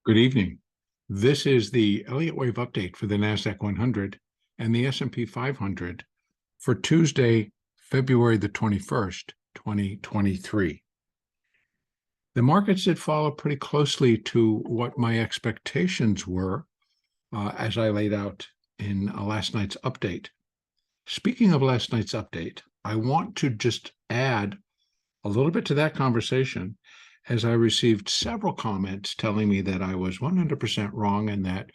Good evening. This is the Elliott wave update for the NASDAQ 100 and the S&P 500 for Tuesday, February the 21st, 2023. The markets did follow pretty closely to what my expectations were as I laid out in last night's update. Speaking of last night's update, I want to just add a little bit to that conversation, as I received several comments telling me that I was 100% wrong and that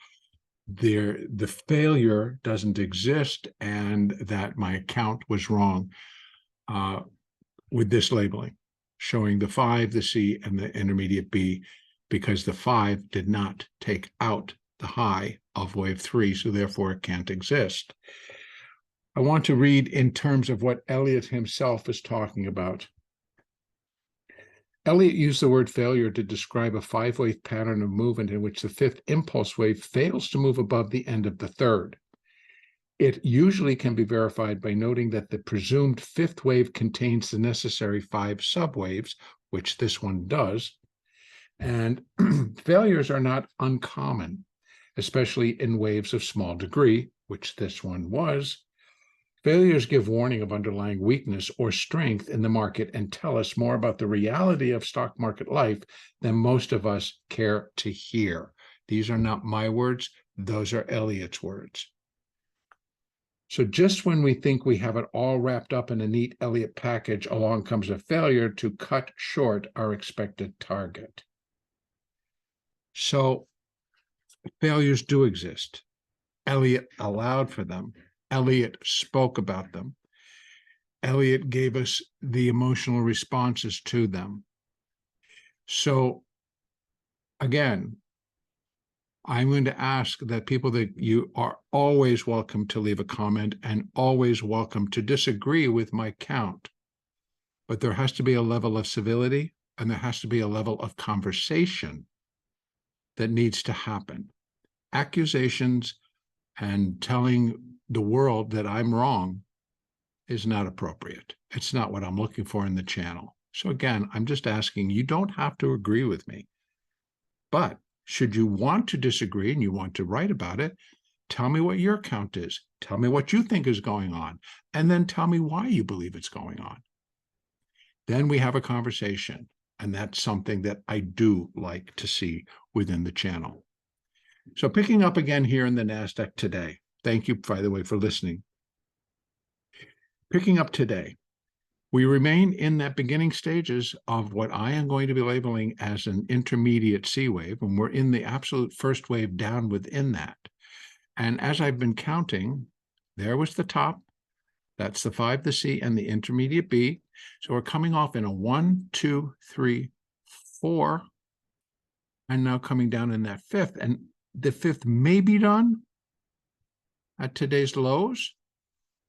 the failure doesn't exist and that my account was wrong with this labeling, showing the 5, the C, and the intermediate B, because the 5 did not take out the high of wave 3, so therefore it can't exist. I want to read in terms of what Elliott himself is talking about. Elliott used the word failure to describe a 5-wave pattern of movement in which the 5th impulse wave fails to move above the end of the 3rd. It usually can be verified by noting that the presumed 5th wave contains the necessary 5 subwaves, which this one does, and failures are not uncommon, especially in waves of small degree, which this one was. Failures give warning of underlying weakness or strength in the market and tell us more about the reality of stock market life than most of us care to hear. These are not my words, those are Elliott's words. So just when we think we have it all wrapped up in a neat Elliott package, along comes a failure to cut short our expected target. So failures do exist. Elliott allowed for them. Elliott spoke about them. Elliott gave us the emotional responses to them. So again, I'm going to ask that people that you are always welcome to leave a comment and always welcome to disagree with my count. But there has to be a level of civility and there has to be a level of conversation that needs to happen. Accusations and telling the world that I'm wrong is not appropriate. It's not what I'm looking for in the channel. So again, I'm just asking, you don't have to agree with me. But should you want to disagree and you want to write about it, tell me what your count is. Tell me what you think is going on. And then tell me why you believe it's going on. Then we have a conversation. And that's something that I do like to see within the channel. So picking up again here in the NASDAQ today. Thank you, by the way, for listening. Picking up today, we remain in that beginning stages of what I am going to be labeling as an intermediate C wave, and we're in the absolute first wave down within that. And as I've been counting, there was the top, that's the 5, the C, and the intermediate B. So we're coming off in a 1, 2, 3, 4, and now coming down in that 5th. And the 5th may be done at today's lows,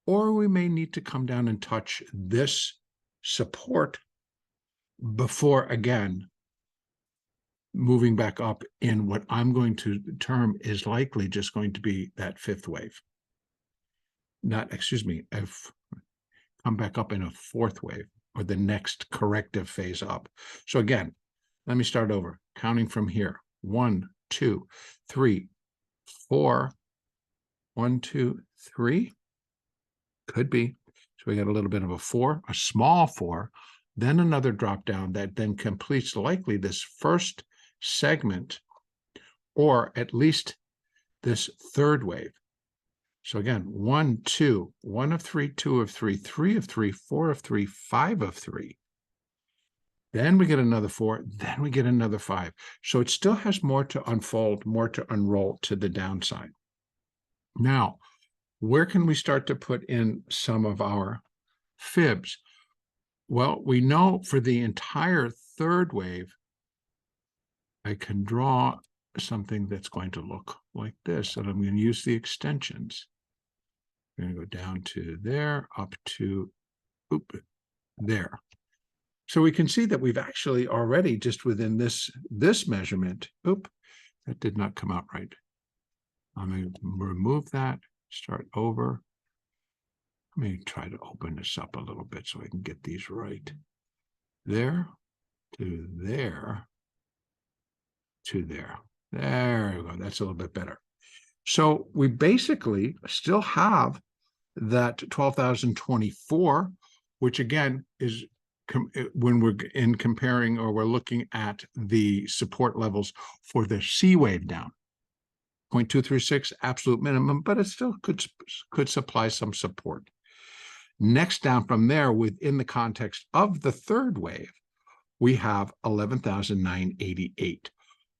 or we may need to come down and touch this support before again moving back up in what I'm going to term is likely just going to be that 5th wave. I've come back up in a 4th wave or the next corrective phase up. So again, let me start over, counting from here. 1, 2, 3, 4. 1, 2, 3. Could be. So we got a little bit of a 4, a small 4, then another drop down that then completes likely this first segment, or at least this 3rd wave. So again, 1, 2, 1 of 3, 2 of 3, 3 of 3, 4 of 3, 5 of 3. Then we get another 4, then we get another 5. So it still has more to unfold, more to unroll to the downside. Now, where can we start to put in some of our fibs? Well, we know for the entire 3rd wave, I can draw something that's going to look like this, and I'm going to use the extensions. I'm going to go down to there, up to there. So we can see that we've actually already just within this measurement, that did not come out right. I'm going to remove that, start over. Let me try to open this up a little bit so I can get these right. There to there. to there. There we go. That's a little bit better. So we basically still have that 12,024, which again is when we're in comparing or we're looking at the support levels for the C wave down. 0.236 absolute minimum, but it still could supply some support. Next down from there, within the context of the third wave, we have 11,988.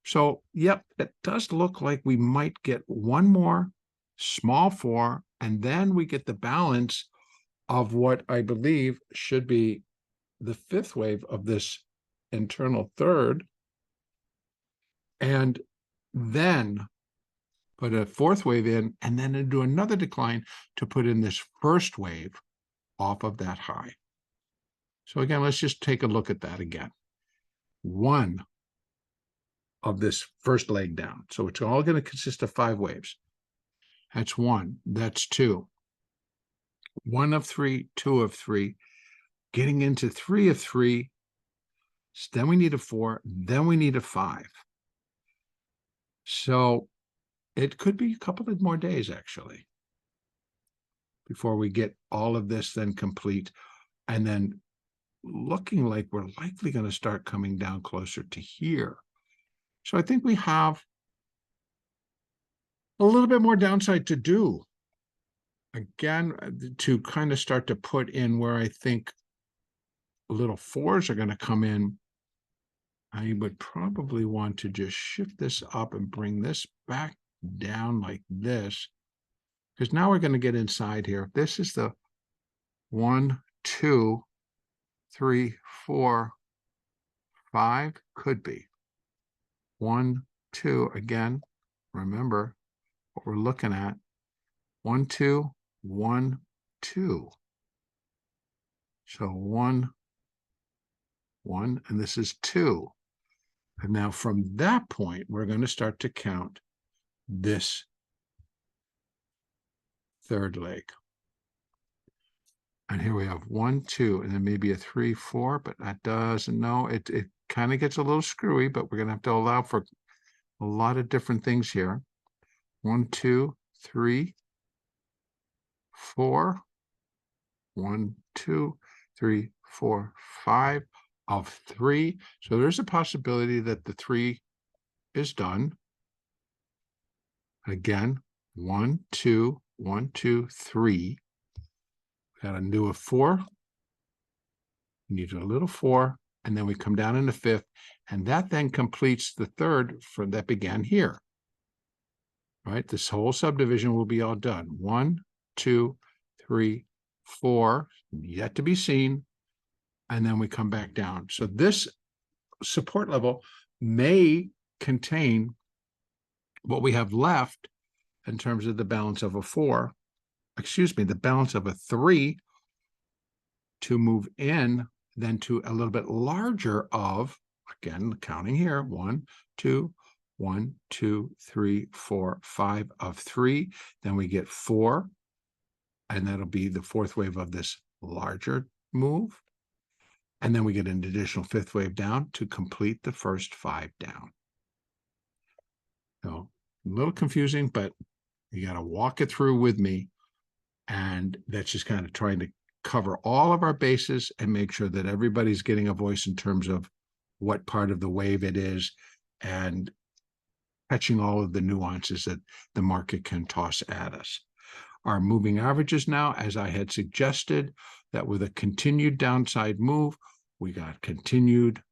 So, yep, it does look like we might get one more small four, and then we get the balance of what I believe should be the fifth wave of this internal third, and then put a fourth wave in, and then do another decline to put in this first wave off of that high. So again, let's just take a look at that again. One of this first leg down. So it's all going to consist of 5 waves. That's 1. That's 2. 1 of 3, 2 of 3. Getting into 3 of 3. Then we need a 4. Then we need a 5. So it could be a couple of more days, actually, before we get all of this then complete. And then looking like we're likely going to start coming down closer to here. So I think we have a little bit more downside to do. Again, to kind of start to put in where I think little 4s are going to come in, I would probably want to just shift this up and bring this back down like this, because now we're going to get inside here. This is the 1, 2, 3, 4, 5, could be 1, 2. Again, remember what we're looking at. 1, 2, 1, 2. So 1, 1, and this is 2. And now from that point, we're going to start to count this third leg. And here we have 1, 2, and then maybe a 3, 4, but that doesn't know. It kind of gets a little screwy, but we're going to have to allow for a lot of different things here. 1, 2, 3, 4. 1, 2, 3, 4, 5 of 3. So there's a possibility that the 3 is done. Again, 1, 2, 1, 2, 3. Got to do a 4. Need a little 4, and then we come down in the 5th, and that then completes the third from that began here. Right? This whole subdivision will be all done. 1, 2, 3, 4, yet to be seen, and then we come back down. So this support level may contain what we have left in terms of the balance of a 4, the balance of a 3 to move in, then to a little bit larger of, again, counting here, 1, 2, 1, 2, 3, 4, 5 of 3. Then we get 4, and that'll be the fourth wave of this larger move. And then we get an additional 5th wave down to complete the first 5 down. So a little confusing, but you got to walk it through with me. And that's just kind of trying to cover all of our bases and make sure that everybody's getting a voice in terms of what part of the wave it is and catching all of the nuances that the market can toss at us. Our moving averages now, as I had suggested, that with a continued downside move, we got continued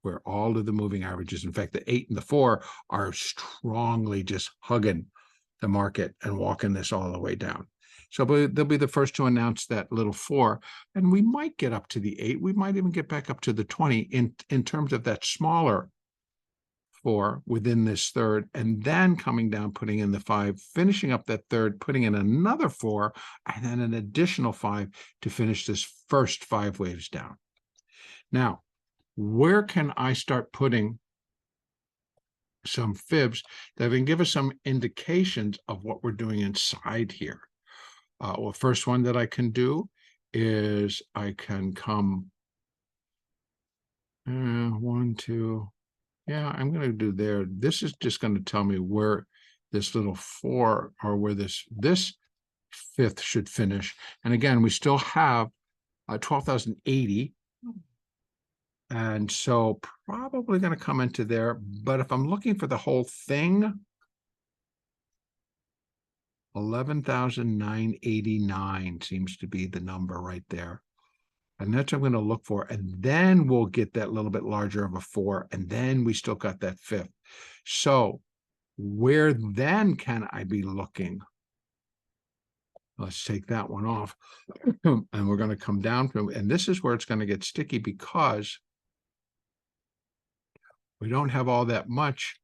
where all of the moving averages, in fact, the 8 and the 4 are strongly just hugging the market and walking this all the way down. So they'll be the first to announce that little 4, and we might get up to the 8. We might even get back up to the 20 in terms of that smaller 4 within this third, and then coming down, putting in the 5, finishing up that third, putting in another 4, and then an additional 5 to finish this first 5 waves down. Now, where can I start putting some fibs that can give us some indications of what we're doing inside here? Well, first one that I can do is I can come 1, 2, Yeah, I'm going to do there. This is just going to tell me where this little 4 or where this fifth should finish. And again, we still have 12,080. And so probably going to come into there. But if I'm looking for the whole thing, 11,989 seems to be the number right there. And that's what I'm going to look for. And then we'll get that little bit larger of a 4. And then we still got that fifth. So where then can I be looking? Let's take that one off. And we're going to come down from, and this is where it's going to get sticky because we don't have all that much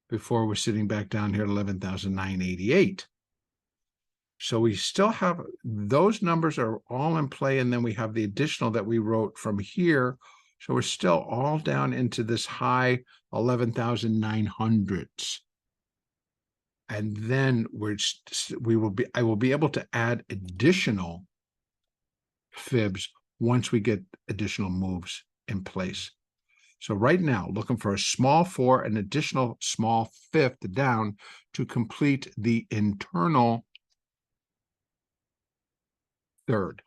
before we're sitting back down here at 11,988. So we still have those numbers are all in play. And then we have the additional that we wrote from here. So we're still all down into this high 11,900s. And then I will be able to add additional fibs once we get additional moves in place. So right now, looking for a small 4, an additional small fifth down to complete the internal third,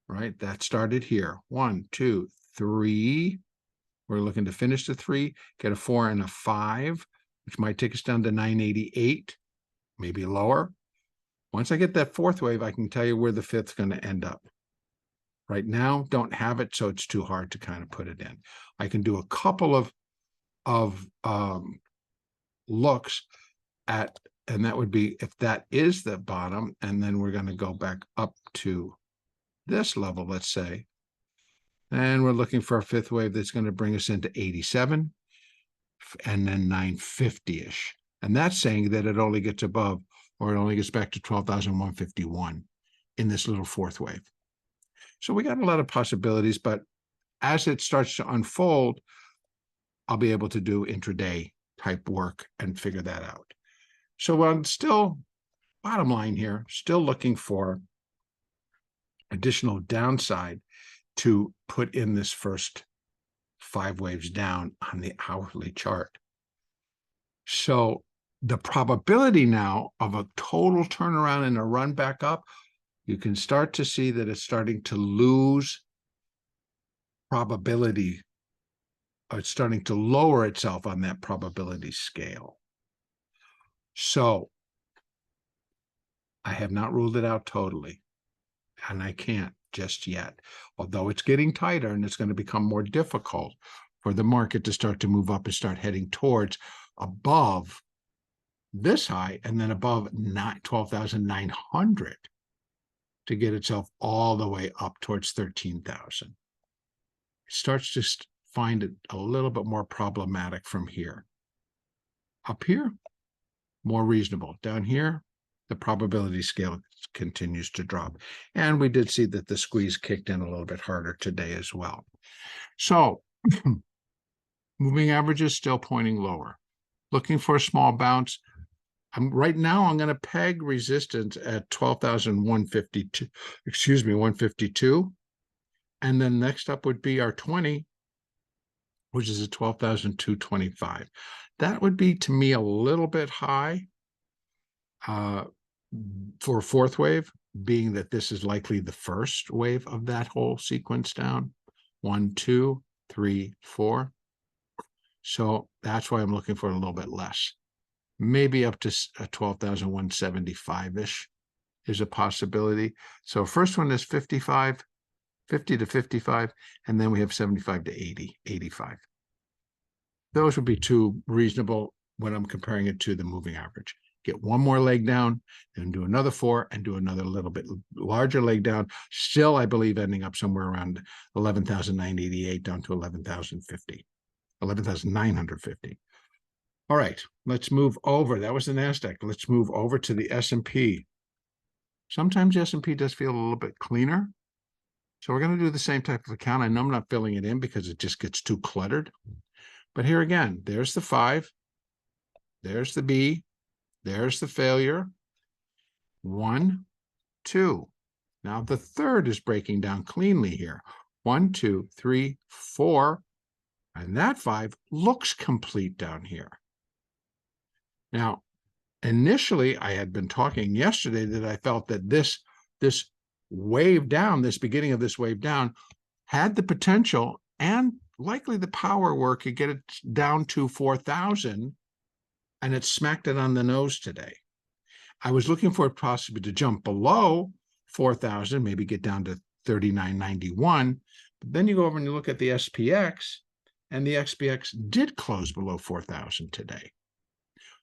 right? That started here. 1, 2, 3. We're looking to finish the 3, get a 4 and a 5, which might take us down to 988, maybe lower. Once I get that fourth wave, I can tell you where the fifth's going to end up. Right now, don't have it, so it's too hard to kind of put it in. I can do a couple of looks at, and that would be if that is the bottom, and then we're going to go back up to this level, let's say, and we're looking for a fifth wave that's going to bring us into 87 and then 950-ish. And that's saying that it only gets above, or it only gets back to 12,151 in this little fourth wave. So we got a lot of possibilities, but as it starts to unfold, I'll be able to do intraday type work and figure that out. So I'm still, bottom line here, still looking for additional downside to put in this first 5 waves down on the hourly chart. So the probability now of a total turnaround and a run back up, you can start to see that it's starting to lose probability. It's starting to lower itself on that probability scale. So I have not ruled it out totally, and I can't just yet, although it's getting tighter and it's going to become more difficult for the market to start to move up and start heading towards above this high and then above 12,900 to get itself all the way up towards 13,000. It starts to find it a little bit more problematic from here. Up here, more reasonable. Down here, the probability scale continues to drop. And we did see that the squeeze kicked in a little bit harder today as well. So moving averages still pointing lower. Looking for a small bounce. Right now, I'm going to peg resistance at 12,152, 152. And then next up would be our 20, which is at 12,225. That would be, to me, a little bit high for a fourth wave, being that this is likely the first wave of that whole sequence down. 1, 2, 3, 4. So that's why I'm looking for a little bit less. Maybe up to 12,175-ish is a possibility. So first one is 50 to 55, and then we have 75 to 80, 85. Those would be two reasonable when I'm comparing it to the moving average. Get one more leg down, then do another 4, and do another little bit larger leg down. Still, I believe, ending up somewhere around 11,988 down to 11,050, 11,950. All right, let's move over. That was the NASDAQ. Let's move over to the S&P. Sometimes the S&P does feel a little bit cleaner. So we're going to do the same type of account. I know I'm not filling it in because it just gets too cluttered. But here again, there's the 5. There's the B. There's the failure. 1, 2. Now the third is breaking down cleanly here. 1, 2, 3, 4. And that 5 looks complete down here. Now, initially, I had been talking yesterday that I felt that this wave down, this beginning of this wave down, had the potential and likely the power where it could get it down to 4,000, and it smacked it on the nose today. I was looking for it possibly to jump below 4,000, maybe get down to 39.91. But then you go over and you look at the SPX, and the SPX did close below 4,000 today.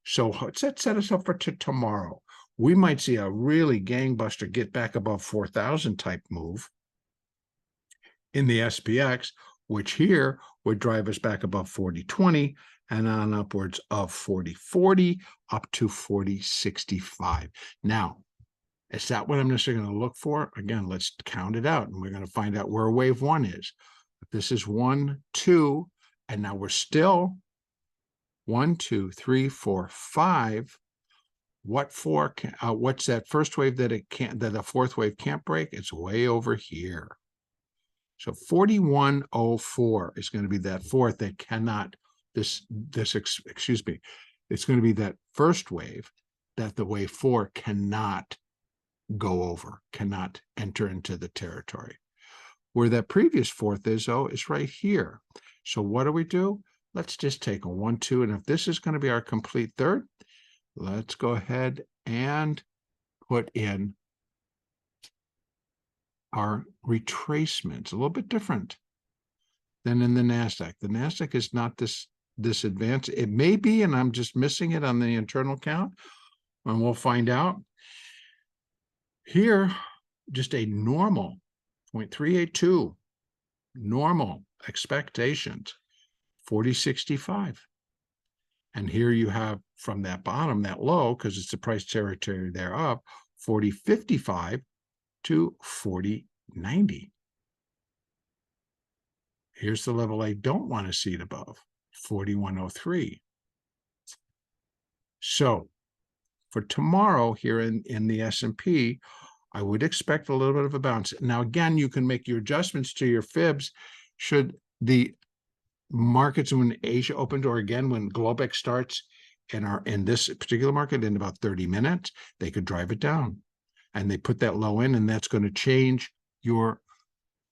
So what's that set us up for tomorrow? We might see a really gangbuster get back above 4,000 type move in the SPX, which here would drive us back above 40.20 and on upwards of 40.40 up to 40.65. Now, is that what I'm necessarily going to look for? Again, let's count it out, and we're going to find out where wave 1 is. This is 1, 2, and now we're still 1, 2, 3, 4, 5. What for? What's that first wave that it can't? That the fourth wave can't break? It's way over here. So 41.04 is going to be that fourth that cannot. Excuse me. It's going to be that first wave that the wave 4 cannot go over, cannot enter into the territory. Where that previous fourth is, though, is right here. So what do? Let's just take a 1, 2, and if this is going to be our complete third, let's go ahead and put in our retracements. A little bit different than in the NASDAQ. The NASDAQ is not this advanced. It may be, and I'm just missing it on the internal count, and we'll find out. Here, just a normal 0.382, normal expectations, 40.65. And here you have from that bottom, that low, because it's the price territory thereof, 40.55 to 40.90. Here's the level I don't want to see it above, 41.03. So for tomorrow here in the S&P, I would expect a little bit of a bounce. Now, again, you can make your adjustments to your fibs should the markets when Asia opened, or again, when Globex starts in this particular market in about 30 minutes, they could drive it down. And they put that low in, and that's going to change your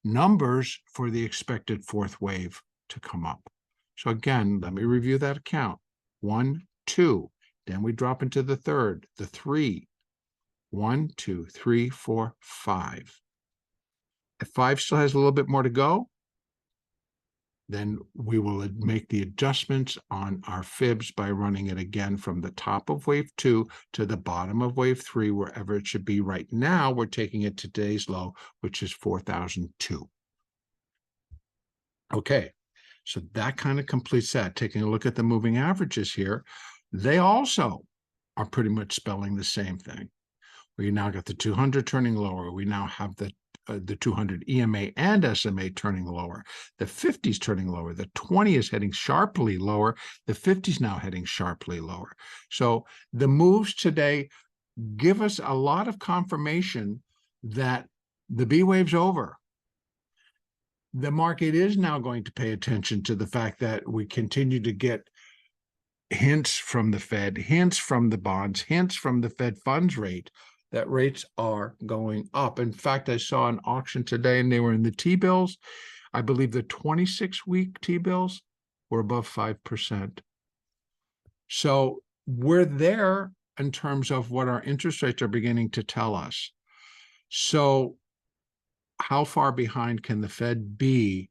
numbers for the expected fourth wave to come up. So again, let me review that account. 1, 2, then we drop into the third, the 3, 1, 2, 3, 4, 5. If 5 still has a little bit more to go, then we will make the adjustments on our fibs by running it again from the top of wave 2 to the bottom of wave 3, wherever it should be. Right now, we're taking it to today's low, which is 4,002. Okay, so that kind of completes that. Taking a look at the moving averages here, they also are pretty much spelling the same thing. We now got the 200 turning lower. We now have the 200 EMA and SMA turning lower. The 50 is turning lower. The 20 is heading sharply lower. The 50 is now heading sharply lower. So the moves today give us a lot of confirmation that the B wave's over. The market is now going to pay attention to the fact that we continue to get hints from the Fed, hints from the bonds, hints from the Fed funds rate that rates are going up. In fact, I saw an auction today, and they were in the T-bills. I believe the 26-week T-bills were above 5%. So we're there in terms of what our interest rates are beginning to tell us. So how far behind can the Fed be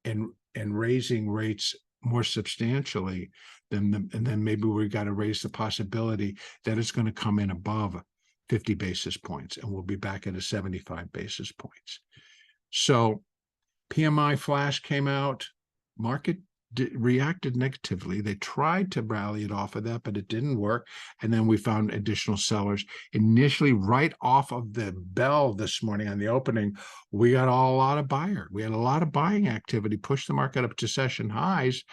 in raising rates more substantially and then maybe we've got to raise the possibility that it's going to come in above 50 basis points, and we'll be back at a 75 basis points. So PMI flash came out, market reacted negatively. They tried to rally it off of that, but it didn't work. And then we found additional sellers. Initially, right off of the bell this morning on the opening, we got a lot of buyer. We had a lot of buying activity, pushed the market up to session highs.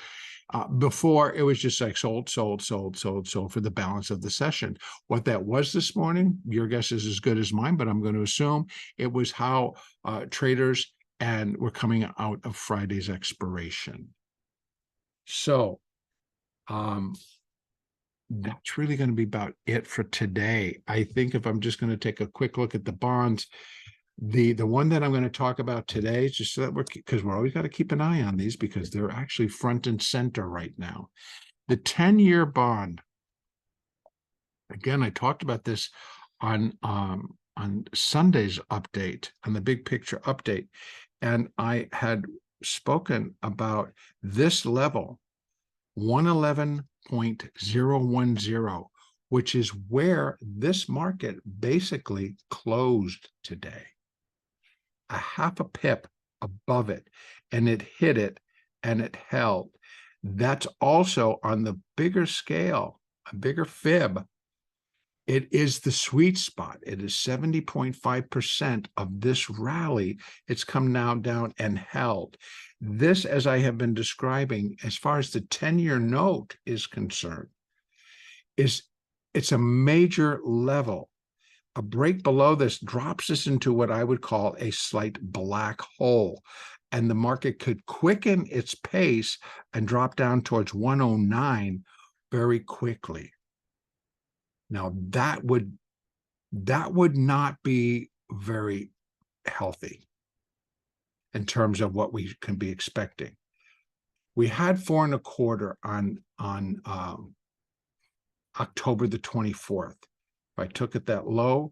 Before it was just like sold for the balance of the session. What that was this morning, your guess is as good as mine, but I'm going to assume it was how traders were coming out of Friday's expiration. So that's really going to be about it for today. I think if I'm just going to take a quick look at the bonds, the one that I'm going to talk about today, just so that because we're always got to keep an eye on these because they're actually front and center right now. The 10-year bond. Again, I talked about this on Sunday's update, on the big picture update, and I had spoken about this level, 111.010, which is where this market basically closed today. A half a pip above it, and it hit it and it held. That's also on the bigger scale, a bigger fib. It is the sweet spot. It is 70.5% of this rally. It's come now down and held. This, as I have been describing, as far as the 10-year note is concerned, it's a major level. A break below this drops us into what I would call a slight black hole. And the market could quicken its pace and drop down towards 109 very quickly. Now, that would not be very healthy in terms of what we can be expecting. We had 4.25 on October the 24th. If I took it that low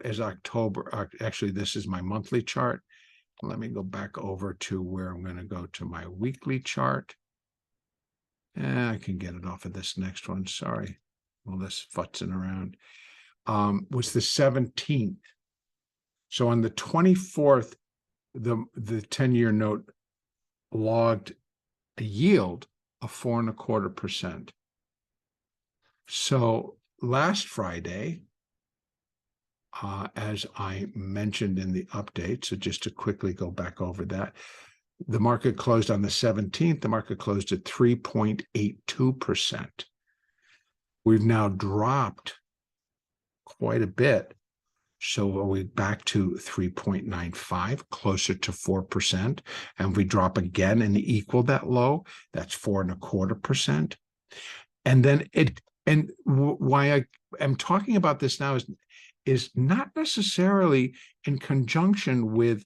is October. Actually, this is my monthly chart. Let me go back over to where I'm going to go to my weekly chart. I can get it off of this next one. Sorry. All this futzing around. Was the 17th. So on the 24th, the 10-year note logged a yield of 4.25%. So last Friday, as I mentioned in the update, so just to quickly go back over that, the market closed on the 17th. The market closed at 3.82%. We've now dropped quite a bit. So are we back to 3.95, closer to 4%? And we drop again and equal that low, that's 4.25%. And then why I am talking about this now is not necessarily in conjunction with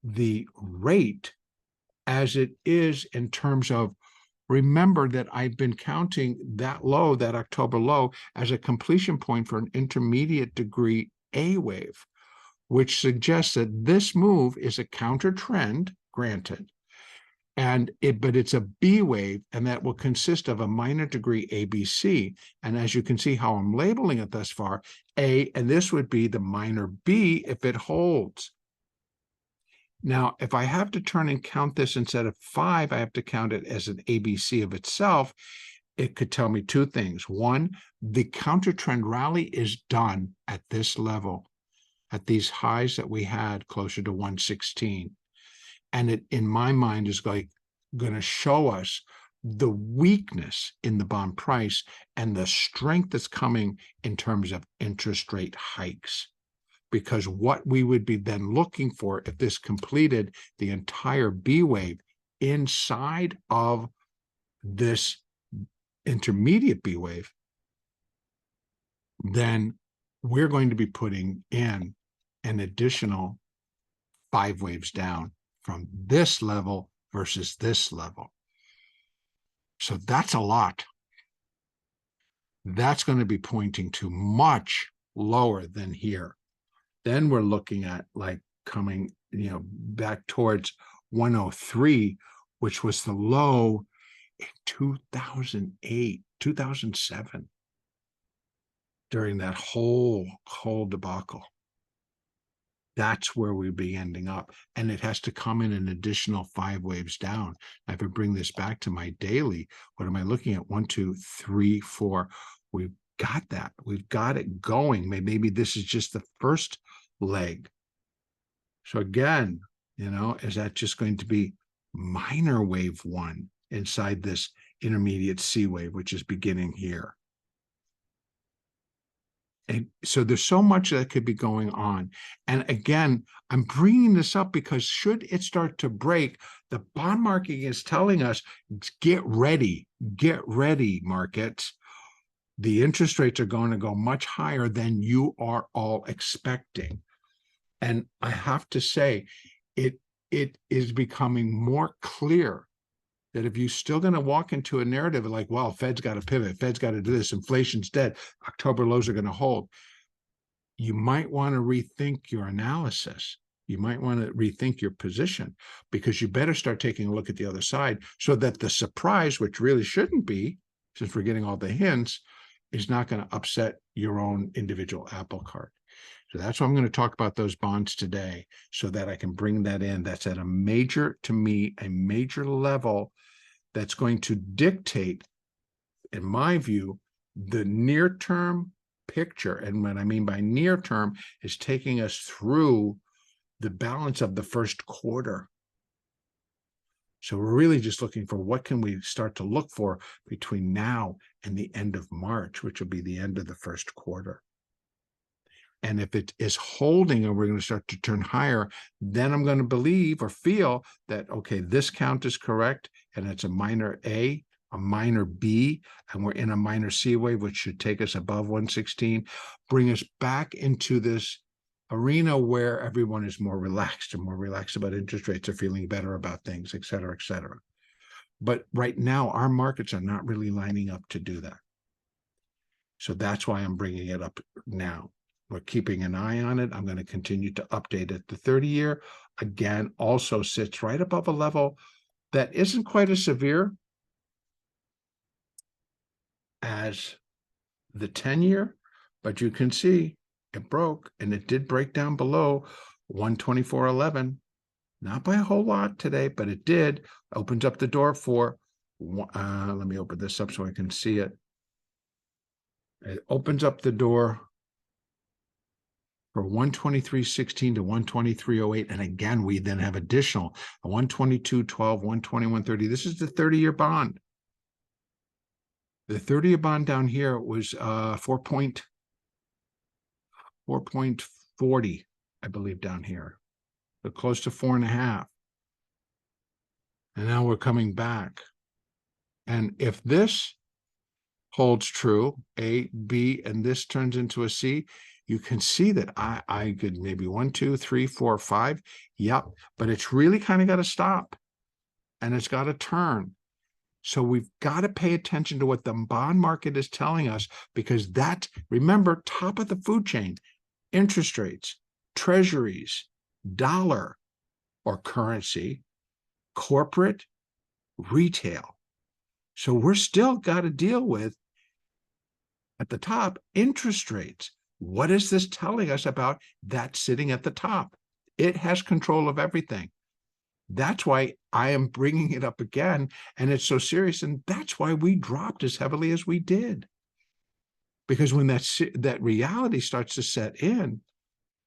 the rate as it is in terms of, remember that I've been counting that low, that October low, as a completion point for an intermediate degree A wave, which suggests that this move is a counter trend, granted, but it's a B wave, and that will consist of a minor degree ABC. And as you can see how I'm labeling it thus far, A, and this would be the minor B if it holds. Now, if I have to turn and count this instead of 5, I have to count it as an ABC of itself. It could tell me two things. One, the counter trend rally is done at this level, at these highs that we had closer to 116. And it, in my mind, is going to show us the weakness in the bond price and the strength that's coming in terms of interest rate hikes. Because what we would be then looking for, if this completed the entire B wave inside of this intermediate B wave, then we're going to be putting in an additional 5 waves down from this level versus this level. So that's a lot. That's going to be pointing to much lower than here. Then we're looking at like coming, back towards 103, which was the low in 2008, 2007, during that whole debacle. That's where we'd be ending up. And it has to come in an additional 5 waves down. If I bring this back to my daily, what am I looking at? 1, 2, 3, 4. We've got that. We've got it going. Maybe this is just the first leg. So again, is that just going to be minor wave 1 inside this intermediate C wave, which is beginning here? And so there's so much that could be going on. And again, I'm bringing this up because should it start to break, the bond market is telling us, get ready, markets. The interest rates are going to go much higher than you are all expecting. And I have to say, it is becoming more clear that if you're still going to walk into a narrative like, well, Fed's got to pivot, Fed's got to do this, inflation's dead, October lows are going to hold, you might want to rethink your analysis. You might want to rethink your position, because you better start taking a look at the other side so that the surprise, which really shouldn't be, since we're getting all the hints, is not going to upset your own individual apple cart. So that's why I'm going to talk about those bonds today, so that I can bring that in. That's at a major, to me, a major level that's going to dictate, in my view, the near-term picture. And what I mean by near term is taking us through the balance of the first quarter. So we're really just looking for what can we start to look for between now and the end of March, which will be the end of the first quarter. And if it is holding and we're going to start to turn higher, then I'm going to believe or feel that, okay, this count is correct, and it's a minor A, a minor B, and we're in a minor C wave, which should take us above 116, bring us back into this arena where everyone is more relaxed about interest rates, are feeling better about things, et cetera, et cetera. But right now, our markets are not really lining up to do that. So that's why I'm bringing it up now. We're keeping an eye on it. I'm going to continue to update it. The 30-year, again, also sits right above a level that isn't quite as severe as the 10-year, but you can see it broke, and it did break down below 124.11. Not by a whole lot today, but it did. Opens up the door for, let me open this up so I can see it. It opens up the door for 123.16 to 123.08. And again, we then have additional 122.12, 121.30. This is the 30-year bond. The 30-year bond down here was 4.40, I believe, down here. So close to 4.5. And now we're coming back. And if this holds true, A, B, and this turns into a C, you can see that I could maybe 1, 2, 3, 4, 5. Yep. But it's really kind of got to stop, and it's got to turn. So we've got to pay attention to what the bond market is telling us, because that, remember, top of the food chain, interest rates, treasuries, dollar or currency, corporate, retail. So we're still got to deal with, at the top, interest rates. What is this telling us about that sitting at the top? It has control of everything. That's why I am bringing it up again, and it's so serious, and that's why we dropped as heavily as we did. Because when that reality starts to set in,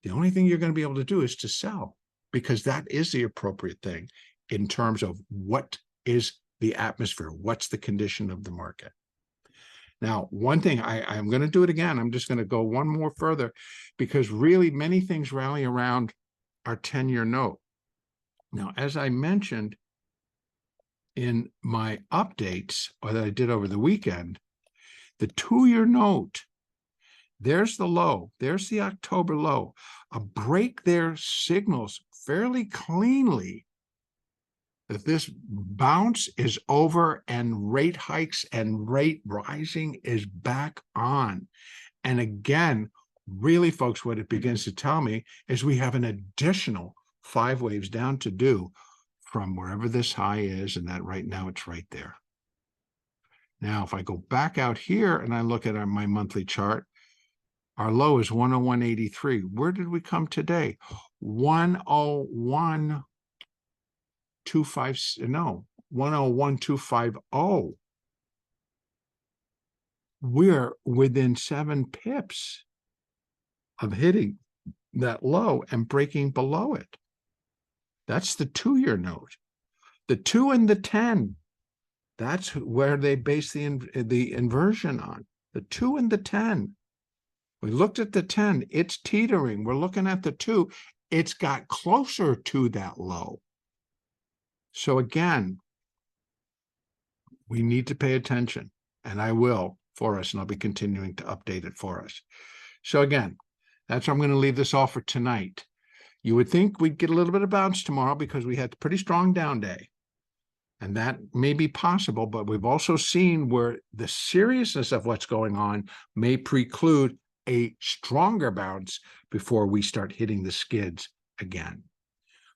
the only thing you're going to be able to do is to sell, because that is the appropriate thing in terms of what is the atmosphere, what's the condition of the market. Now, one thing, I'm going to do it again. I'm just going to go one more further, because really many things rally around our 10-year note. Now, as I mentioned in my updates, or that I did over the weekend, the 2-year note, there's the low, there's the October low. A break there signals fairly cleanly that this bounce is over, and rate hikes and rate rising is back on. And again, really, folks, what it begins to tell me is we have an additional 5 waves down to do from wherever this high is, and that right now it's right there. Now, if I go back out here and I look at my monthly chart, our low is 101.83. Where did we come today? 101.250. We're within 7 pips of hitting that low and breaking below it. That's the 2-year note. The 2 and the 10, that's where they base the inversion on. The 2 and the 10. We looked at the 10, it's teetering. We're looking at the 2, it's got closer to that low. So again, we need to pay attention, and I will for us, and I'll be continuing to update it for us. So again, that's where I'm going to leave this off for tonight. You would think we'd get a little bit of bounce tomorrow because we had a pretty strong down day. And that may be possible, but we've also seen where the seriousness of what's going on may preclude a stronger bounce before we start hitting the skids again.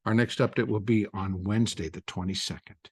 Our next update will be on Wednesday, the 22nd.